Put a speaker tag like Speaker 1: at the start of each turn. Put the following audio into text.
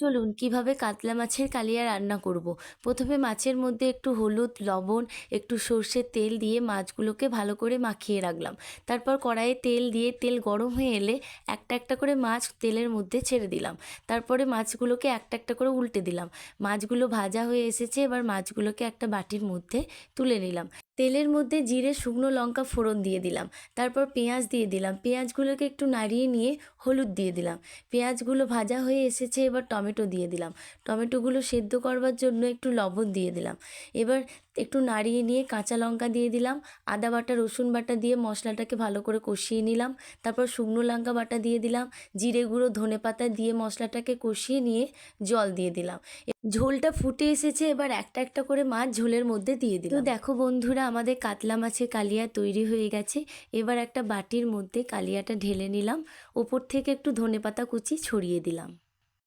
Speaker 1: চলুন কিভাবে কাতলা মাছের কালিয়া রান্না করব। প্রথমে মাছের মধ্যে একটু হলুদ, লবণ, একটু সর্ষের তেল দিয়ে মাছগুলোকে ভালো করে মাখিয়ে রাখলাম। তারপর কড়াইয়ে তেল দিয়ে তেল গরম হয়ে এলে একটা একটা করে মাছ তেলের মধ্যে ছেড়ে দিলাম। তারপরে মাছগুলোকে একটা একটা করে উল্টে দিলাম। মাছগুলো ভাজা হয়ে এসেছে, এবার মাছগুলোকে একটা বাটির মধ্যে তুলে নিলাম। তেলের মধ্যে জিরে, শুকনো লঙ্কা ফোড়ন দিয়ে দিলাম। তারপর পেঁয়াজ দিয়ে দিলাম। পেঁয়াজগুলোকে একটু নাড়িয়ে নিয়ে হলুদ দিয়ে দিলাম। পেঁয়াজগুলো ভাজা হয়ে এসেছে, এবার টমেটো দিয়ে দিলাম। টমেটোগুলো সেদ্ধ করবার জন্য একটু লবণ দিয়ে দিলাম। এবার একটু নাড়িয়ে নিয়ে কাঁচা লঙ্কা দিয়ে দিলাম। আদা বাটা, রসুন বাটা দিয়ে মশলাটাকে ভালো করে কষিয়ে নিলাম। তারপর শুকনো লঙ্কা বাটা দিয়ে দিলাম। জিরে গুঁড়ো, ধনে পাতা দিয়ে মশলাটাকে কষিয়ে নিয়ে জল দিয়ে দিলাম। ঝোলটা ফুটে এসেছে, এবার একটা একটা করে মাছ ঝোলের মধ্যে দিয়ে দিলাম। তো দেখো বন্ধুরা, আমাদের কাতলা মাছের কালিয়া তৈরি হয়ে গেছে। এবার একটা বাটির মধ্যে কালিয়াটা ঢেলে নিলাম। ওপর থেকে একটু ধনেপাতা কুচি ছড়িয়ে দিলাম।